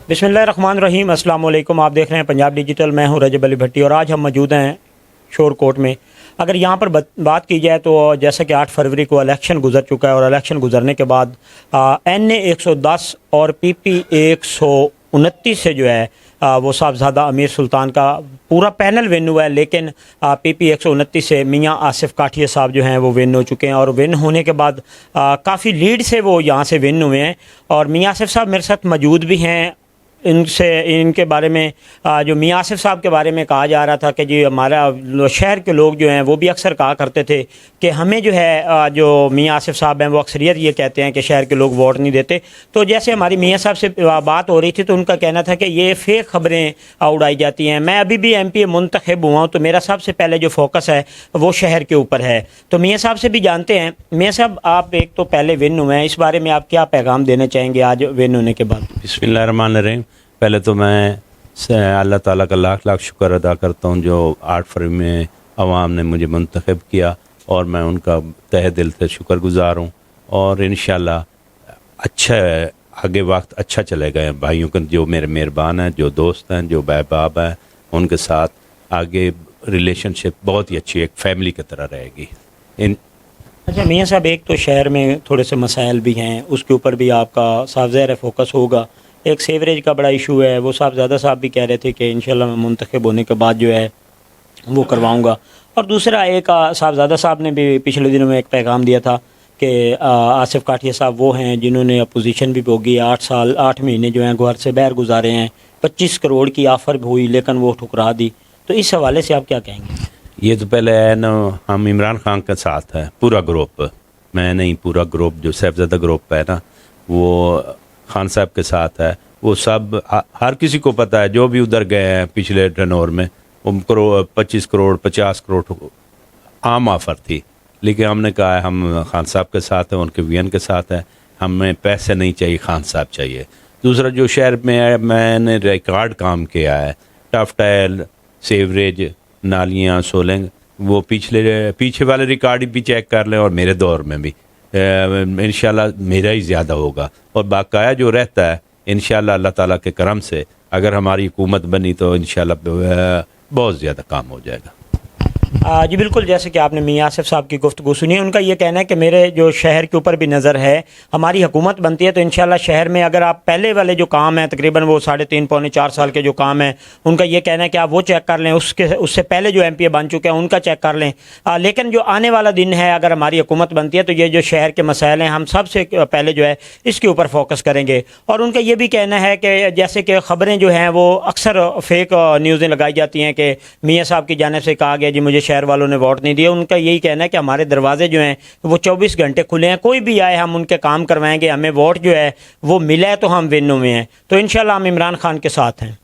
बिस्मिल्लाहिर्रहमानिर्रहीम। अस्सलाम वालेकुम। आप देख रहे हैं पंजाब डिजिटल। मैं हूं रजब अली भट्टी और आज हम मौजूद हैं शोर कोर्ट में। अगर यहाँ पर बात की जाए तो जैसा कि 8 फरवरी को इलेक्शन गुजर चुका है और इलेक्शन गुजरने के बाद NA 110 और PP 129 से जो है वो साहबजादा अमीर सुल्तान का पूरा पैनल विन हुआ है, लेकिन PP 129 से मियाँ आसिफ काठिया साहब जो हैं वो विन हो चुके हैं और विन होने के बाद काफ़ी लीड से वो यहाँ से विन हुए हैं। और मियाँ आसिफ साहब मेरे साथ मौजूद भी हैं। इनके बारे में जो मियाँ आसिफ साहब के बारे में कहा जा रहा था कि जी हमारा शहर के लोग जो हैं वो भी अक्सर कहा करते थे कि हमें जो है जो मियाँ आसिफ साहब हैं वो अक्सरियत ये कहते हैं कि शहर के लोग वोट नहीं देते। तो जैसे हमारी मियाँ साहब से बात हो रही थी तो उनका कहना था कि ये फेक खबरें उड़ाई जाती हैं। मैं अभी भी MP मुंतखब हुआ हूँ तो मेरा सबसे पहले जो फोकस है वो शहर के ऊपर है। तो मियाँ साहब से भी जानते हैं। मियाँ साहब, आप एक तो पहले विन हुए हैं, इस बारे में आप क्या पैगाम देना चाहेंगे आज विन होने के बाद? बिस्मिल्लाहिर्रहमानिर्रहीम। पहले तो मैं अल्लाह ताला का लाख लाख शुक्र अदा करता हूँ जो 8 फरवरी में अवाम ने मुझे मुंतखब किया और मैं उनका तहे दिल से शुक्रगुजार हूँ। और इंशाल्लाह अच्छा है, आगे वक्त अच्छा चलेगा। भाइयों के जो मेरे मेहरबान हैं, जो दोस्त हैं, जो भाई बाप हैं, उनके साथ आगे रिलेशनशिप बहुत ही अच्छी एक फैमिली की तरह रहेगी। अच्छा मियाँ साहब, एक तो शहर में थोड़े से मसाइल भी हैं, उसके ऊपर भी आपका साफ ज़ाहिर फोकस होगा। एक सीवरेज का बड़ा इशू है, वो साहबजादा साहब भी कह रहे थे कि इंशाल्लाह मैं मुंतखब होने के बाद जो है वो करवाऊंगा। और दूसरा एक साहबजादा साहब ने भी पिछले दिनों में एक पैगाम दिया था कि आसिफ काठिया साहब वो हैं जिन्होंने अपोजिशन भी भोगी, 8 महीने जो हैं घर से बाहर गुजारे हैं, 25 करोड़ की ऑफ़र भी हुई लेकिन वो ठुकरा दी। तो इस हवाले से आप क्या कहेंगे? ये तो पहले है ना, हम इमरान खान के साथ है पूरा ग्रुप, मैं नहीं, पूरा ग्रुप जो साहबजादा ग्रुप है ना वो खान साहब के साथ है। वो सब हर किसी को पता है, जो भी उधर गए हैं पिछले टर्नओवर में वो 25 करोड़ 50 करोड़ आम ऑफ़र थी, लेकिन हमने कहा है हम खान साहब के साथ हैं, उनके वीएन के साथ हैं, हमें पैसे नहीं चाहिए, खान साहब चाहिए। दूसरा जो शहर में है मैंने रिकॉर्ड काम किया है, टफ टाइल, सीवरेज, नालियाँ, सोलंग, वो पीछे वाले रिकॉर्ड भी चेक कर लें और मेरे दौर में भी इंशाल्लाह मेरा ही ज़्यादा होगा। और बाकाया जो रहता है इंशाल्लाह अल्लाह ताला के करम से अगर हमारी हुकूमत बनी तो इंशाल्लाह बहुत ज़्यादा काम हो जाएगा। जी बिल्कुल, जैसे कि आपने मियाँ आसिफ साहब की गुफ्तगू सुनी, उनका ये कहना है कि मेरे जो शहर के ऊपर भी नज़र है, हमारी हुकूमत बनती है तो इंशाल्लाह शहर में अगर आप पहले वाले जो काम हैं तकरीबन वो 3.5 पौने 4 साल के जो काम हैं उनका ये कहना है कि आप वो चेक कर लें, उससे पहले जो MP बन चुके हैं उनका चेक कर लें। लेकिन जो आने वाला दिन है अगर हमारी हुकूमत बनती है तो ये जो शहर के मसाइल हैं हम सबसे पहले जो है इसके ऊपर फोकस करेंगे। और उनका ये भी कहना है कि जैसे कि ख़बरें जो हैं वो अक्सर फेक न्यूज़ें लगाई जाती हैं कि मियाँ साहब की जानिब से कहा गया जी मुझे शहर वालों ने वोट नहीं दिया। उनका यही कहना है कि हमारे दरवाजे जो हैं वो 24 घंटे खुले हैं, कोई भी आए हम उनके काम करवाएंगे, हमें वोट जो है वो मिला है तो हम विन हुए हैं। तो इंशाल्लाह हम इमरान खान के साथ हैं।